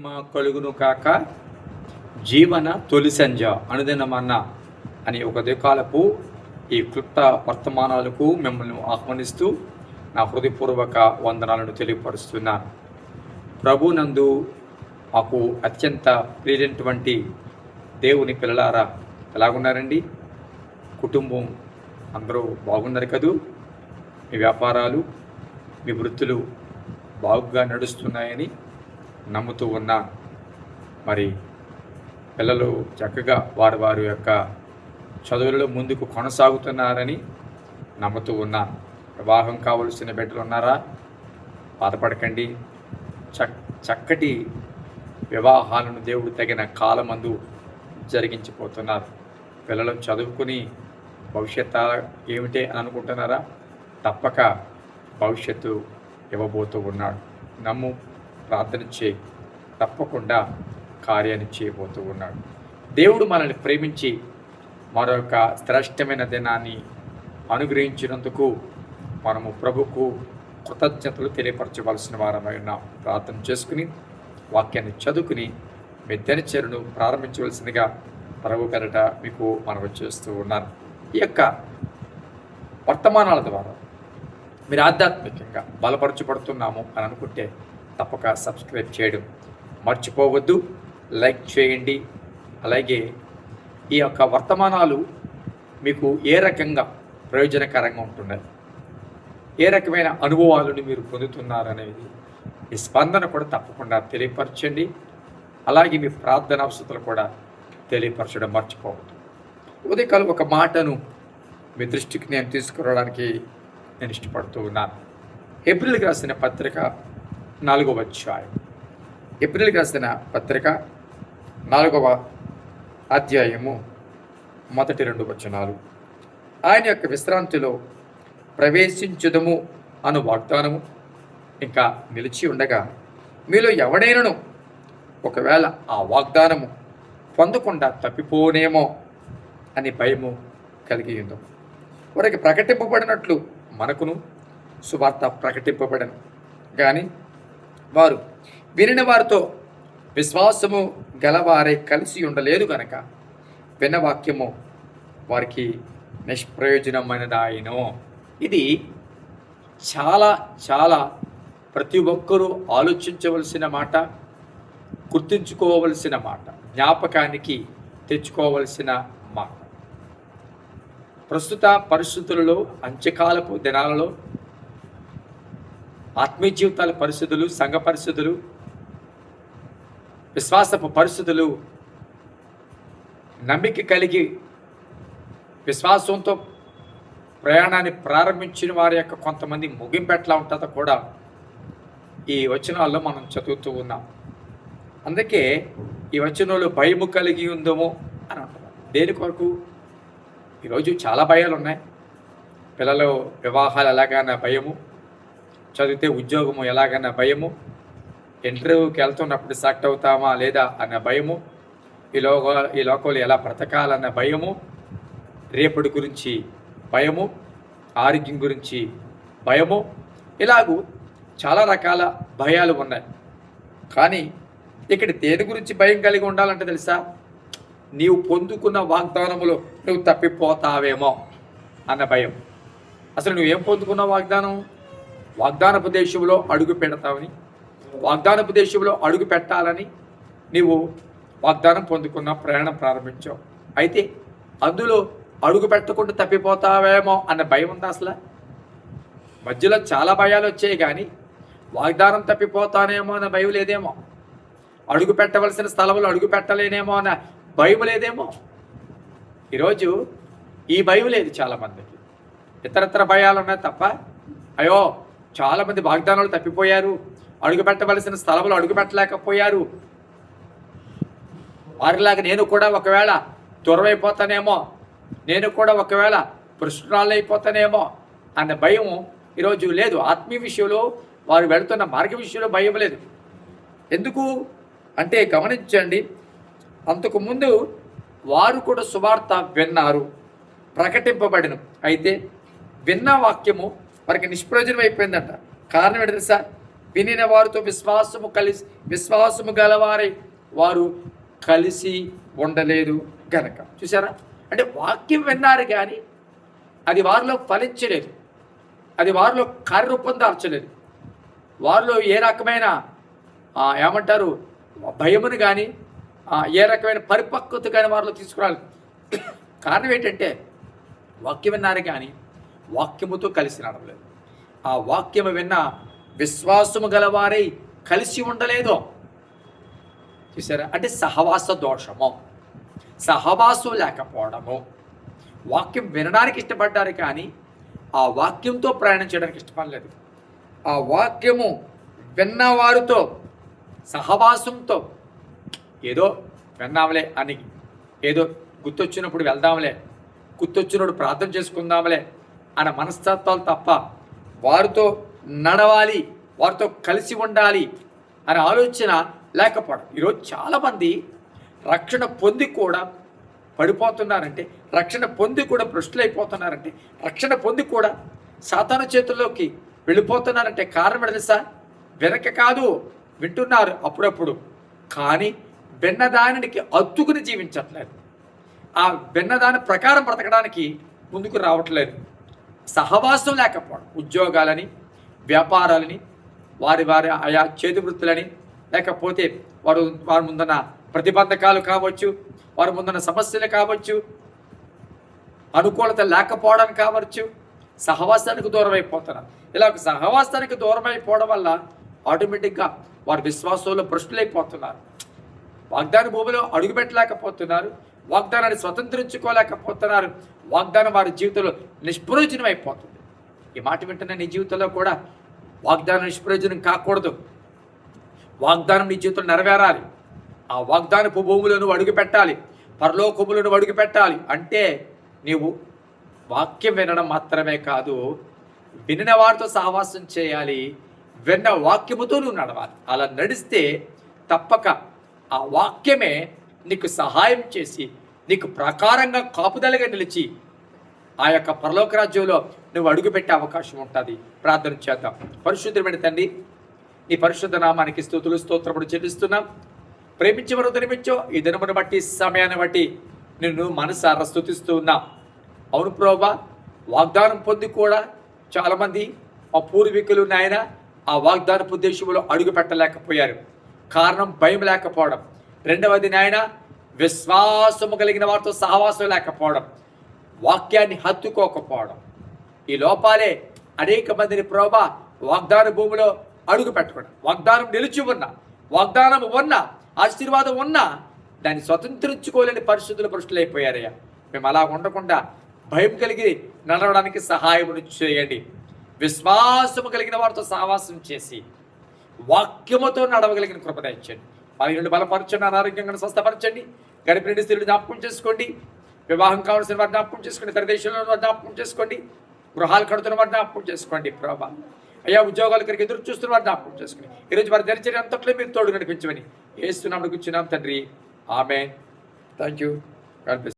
మహిమ కలుగును కాక. జీవన తొలి సంధ్య అనుదినమన్న అని ఒక దికాలపు ఈ క్లుప్త వర్తమానాలకు మిమ్మల్ని ఆహ్వానిస్తూ నా హృదయపూర్వక వందనాలను తెలియపరుస్తున్నాను. ప్రభునందు మాకు అత్యంత ప్రియమైనటువంటి దేవుని పిల్లలారా ఎలాగున్నారండి? కుటుంబం అందరూ బాగున్నారు కదూ? మీ వ్యాపారాలు, మీ వృత్తులు బాగుగా నడుస్తున్నాయని నమ్ముతూ ఉన్నాను. మరి పిల్లలు చక్కగా వారి యొక్క చదువులలో ముందుకు కొనసాగుతున్నారని నమ్ముతూ ఉన్నాను. వివాహం కావలసిన బిడ్డలు ఉన్నారా? బాధపడకండి. చక్కటి వివాహాలను దేవుడు తగిన కాలమందు జరిగించిపోతున్నారు. పిల్లలు చదువుకుని భవిష్యత్తు ఏమిటే అని అనుకుంటున్నారా? తప్పక భవిష్యత్తు ఇవ్వబోతూ ఉన్నాడు. నమ్ము, ప్రార్థన చేయి, తప్పకుండా కార్యాన్ని చేయబోతూ ఉన్నాడు. దేవుడు మనల్ని ప్రేమించి మరొక శ్రేష్టమైన దినాన్ని అనుగ్రహించినందుకు మనము ప్రభుకు కృతజ్ఞతలు తెలియపరచవలసిన వారమై ఉన్నాం. ప్రార్థన చేసుకుని వాక్యాన్ని చదువుకుని మీ దినచర్యను ప్రారంభించవలసిందిగా ప్రభు పేరట మీకు మనవి చేస్తూ ఉన్నాను. ఈ యొక్క వర్తమానాల ద్వారా మీరు ఆధ్యాత్మికంగా బలపరచబడుతున్నాము అని అనుకుంటే తప్పక సబ్స్క్రైబ్ చేయడం మర్చిపోవద్దు. లైక్ చేయండి. అలాగే ఈ యొక్క వర్తమానాలు మీకు ఏ రకంగా ప్రయోజనకరంగా ఉంటున్నాయి, ఏ రకమైన అనుభవాలను మీరు పొందుతున్నారనేది ఈ స్పందన కూడా తప్పకుండా తెలియపరచండి. అలాగే మీ ప్రార్థన అవసరాలు కూడా తెలియపరచడం మర్చిపోవద్దు. ఉదయకాలం ఒక మాటను మీ దృష్టికి నేను తీసుకురావడానికి నేను ఇష్టపడుతూ ఉన్నాను. ఏప్రిల్కి రాసిన పత్రిక 4వ అధ్యాయం. ఏప్రిల్కి రాసిన పత్రిక 4వ అధ్యాయము మొదటి 2 వచనాలు. ఆయన యొక్క విశ్రాంతిలో ప్రవేశించుదము అను వాగ్దానము ఇంకా నిలిచి ఉండగా మీలో ఎవడైనను ఒకవేళ ఆ వాగ్దానము పొందకుండా తప్పిపోనేమో అని భయము కలిగి ఉందాము. వారికి ప్రకటింపబడినట్లు మనకును సువార్త ప్రకటింపబడను, కానీ వారు వినిన వారితో విశ్వాసము గలవారే కలిసి ఉండలేదు కనుక విన్న వాక్యము వారికి నిష్ప్రయోజనమైనదాయను. ఇది చాలా చాలా ప్రతి ఒక్కరూ ఆలోచించవలసిన మాట, గుర్తుంచుకోవలసిన మాట, జ్ఞాపకానికి తెచ్చుకోవలసిన మాట. ప్రస్తుత పరిస్థితులలో, అంత్యకాలపు దినాలలో ఆత్మీయ జీవితాల పరిస్థితులు, సంఘ పరిస్థితులు, విశ్వాసపు పరిస్థితులు, నమ్మిక కలిగి విశ్వాసంతో ప్రయాణాన్ని ప్రారంభించిన వారి యొక్క కొంతమంది ముగింపు ఎట్లా ఉంటుందో కూడా ఈ వచనాల్లో మనం చదువుతూ ఉన్నాం. అందుకే ఈ వచనంలో భయము కలిగి ఉందేమో అని అంటున్నాం. దేని కొరకు? ఈరోజు చాలా భయాలు ఉన్నాయి. పిల్లలు వివాహాలు ఎలాగైనా భయము, చదివితే ఉద్యోగము ఎలాగైనా భయము, ఇంటర్వ్యూకి వెళ్తున్నప్పుడు సెలెక్ట్ అవుతామా లేదా అన్న భయము, ఈ లోకంలో ఎలా బ్రతకాలన్న భయము, రేపటి గురించి భయము, ఆరోగ్యం గురించి భయము, ఇలాగూ చాలా రకాల భయాలు ఉన్నాయి. కానీ ఇక్కడ దేని గురించి భయం కలిగి ఉండాలంటే తెలుసా? నీవు పొందుకున్న వాగ్దానములో నువ్వు తప్పిపోతావేమో అన్న భయం. అసలు నువ్వేం పొందుకున్న వాగ్దానం? వాగ్దానపు దేశంలో అడుగు పెడతావని, వాగ్దానపు దేశంలో అడుగు పెట్టాలని నీవు వాగ్దానం పొందుకున్న ప్రయాణం ప్రారంభించావు. అయితే అందులో అడుగు పెట్టకుండా తప్పిపోతావేమో అన్న భయం ఉందా? అసలు మధ్యలో చాలా భయాలు వచ్చాయి, కానీ వాగ్దానం తప్పిపోతానేమో అన్న భయం లేదేమో, అడుగు పెట్టవలసిన స్థలంలో అడుగు పెట్టలేనేమో అన్న భయం లేదేమో. ఈరోజు ఈ భయం లేదు చాలామందికి. ఇతరత్ర భయాలు ఉన్నాయి తప్ప, అయ్యో చాలామంది వాగ్దానాలు తప్పిపోయారు, అడుగు పెట్టవలసిన స్థలంలో అడుగు పెట్టలేకపోయారు, వారిలాగా నేను కూడా ఒకవేళ దూరమైపోతానేమో, నేను కూడా ఒకవేళ పృష్ఠరాళ్ళు అయిపోతానేమో అన్న భయం ఈరోజు లేదు. ఆత్మీయ విషయంలో వారు వెళుతున్న మార్గ విషయంలో భయం లేదు. ఎందుకు అంటే గమనించండి, అంతకుముందు వారు కూడా సువార్త విన్నారు, ప్రకటింపబడిన. అయితే విన్న వాక్యము వారికి నిష్ప్రయోజనం అయిపోయిందంట. కారణం ఏంటి తెలుసా? వినిన వారితో విశ్వాసము గలవారై వారు కలిసి ఉండలేదు గనక. చూసారా? అంటే వాక్యం విన్నారు కానీ అది వారిలో ఫలించలేదు, అది వారిలో కార్యరూపం దాల్చలేదు, వారిలో ఏ రకమైన ఏమంటారు భయమును కానీ ఏ రకమైన పరిపక్వత కానీ వారిలో తీసుకురాలేదు. కారణం ఏంటంటే వాక్యం విన్నారు కానీ వాక్యముతో కలిసి నడవలేదు. ఆ వాక్యము విన్న విశ్వాసము గలవారై కలిసి ఉండలేదు. చూసారా? అంటే సహవాస దోషము, సహవాసం లేకపోవడము. వాక్యం వినడానికి ఇష్టపడ్డారు కానీ ఆ వాక్యంతో ప్రయాణం చేయడానికి ఇష్టపడలేదు. ఆ వాక్యము విన్నవారితో సహవాసంతో ఏదో విన్నాంలే అని, ఏదో గుర్తొచ్చినప్పుడు వెళ్దాంలే, గుర్తొచ్చినప్పుడు ప్రార్థన చేసుకుందాంలే అన్న మనస్తత్వాలు తప్ప వారితో నడవాలి, వారితో కలిసి ఉండాలి అనే ఆలోచన లేకపోవడం. ఈరోజు చాలామంది రక్షణ పొంది కూడా పడిపోతున్నారంటే, రక్షణ పొంది కూడా భ్రష్టులైపోతున్నారంటే, రక్షణ పొంది కూడా సాతాను చేతుల్లోకి వెళ్ళిపోతున్నారంటే కారణం తెలుసా? వెనక కాదు, వింటున్నారు అప్పుడప్పుడు, కానీ విన్నదానికి అత్తుకుని జీవించట్లేదు. ఆ విన్నదాని ప్రకారం బ్రతకడానికి ముందుకు రావట్లేదు. సహవాసం లేకపోవడం, ఉద్యోగాలని, వ్యాపారాలని, వారి ఆయా చేతి వృత్తులని, లేకపోతే వారి ముందున్న ప్రతిబంధకాలు కావచ్చు, వారి ముందున్న సమస్యలు కావచ్చు, అనుకూలత లేకపోవడం కావచ్చు, సహవాసానికి దూరం అయిపోతున్నారు. ఇలా సహవాసానికి దూరం అయిపోవడం వల్ల ఆటోమేటిక్గా వారి విశ్వాసంలో భ్రష్టులైపోతున్నారు. వాగ్దాన భూమిలో అడుగుపెట్టలేకపోతున్నారు, వాగ్దానాన్ని స్వతంత్రించుకోలేకపోతున్నారు, వాగ్దానం వారి జీవితంలో నిష్ప్రయోజనం అయిపోతుంది. ఈ మాట వింటున్న నీ జీవితంలో కూడా వాగ్దానం నిష్ప్రయోజనం కాకూడదు. వాగ్దానం నీ జీవితంలో నెరవేరాలి. ఆ వాగ్దానపు భూములను నువ్వు అడుగు పెట్టాలి, పరలోకములను నువ్వు అడుగు పెట్టాలి అంటే నీవు వాక్యం వినడం మాత్రమే కాదు, వినిన వారితో సహవాసం చేయాలి, విన్న వాక్యముతో నువ్వు నడవాలి. అలా నడిస్తే తప్పక ఆ వాక్యమే నీకు సహాయం చేసి నీకు ప్రకారంగా కాపుదలగా నిలిచి ఆ యొక్క పరలోక రాజ్యంలో నువ్వు అడుగుపెట్టే అవకాశం ఉంటుంది. ప్రార్థన చేద్దాం. పరిశుద్ధమైన తండ్రి, నీ పరిశుద్ధ నామానికి స్తుతులు స్తోత్రములు చెల్లిస్తున్నాం. ప్రేమించమరు ధనమిచ్చో ఈ దినమును బట్టి, సమయాన్ని బట్టి నిన్ను మనసారా స్తుతిస్తూ ఉన్నాం. అవును ప్రభువా, వాగ్దానం పొంది కూడా చాలామంది మా పూర్వీకులు నాయన ఆ వాగ్దానపు దేశంలో అడుగు పెట్టలేకపోయారు. కారణం భయం లేకపోవడం. రెండవది నాయన విశ్వాసము కలిగిన వారితో సహవాసం లేకపోవడం, వాక్యాన్ని హత్తుకోకపోవడం. ఈ లోపాలే అనేక మందిని ప్రభువా వాగ్దాన భూమిలో అడుగు పెట్టకుండా, వాగ్దానం నిలిచి ఉన్నా, వాగ్దానం ఉన్నా, ఆశీర్వాదం ఉన్నా దాన్ని స్వతంత్రించుకోలేని పరిస్థితులు భ్రష్టులైపోయారయ్యా. మేము అలా ఉండకుండా భయం కలిగి నడవడానికి సహాయం చేయండి. విశ్వాసము కలిగిన వారితో సహవాసం చేసి వాక్యముతో నడవగలిగిన కృప దయచేయండి. వారి బలపరచండి, అనారోగ్యంగా స్వస్థపరచండి. గర్భిణీ స్త్రీలు జ్ఞాపకం చేసుకోండి. వివాహం కావాల్సిన వారు జ్ఞాపకం చేసుకోండి. ఇతర దేశంలో వారు జ్ఞాపకం చేసుకోండి. గృహాలు కడుతున్న వారు జ్ఞాపకం చేసుకోండి. ప్రభా అయ్యా, ఉద్యోగాల కరికి ఎదురు చూస్తున్న వారు జ్ఞాపకం చేసుకోండి. ఈరోజు వారి దినచర్య అంతట్లో మీరు తోడు నడిపించమని యేసు నామమున కూర్చున్నాం తండ్రి. ఆమేన్. Thank you. God bless.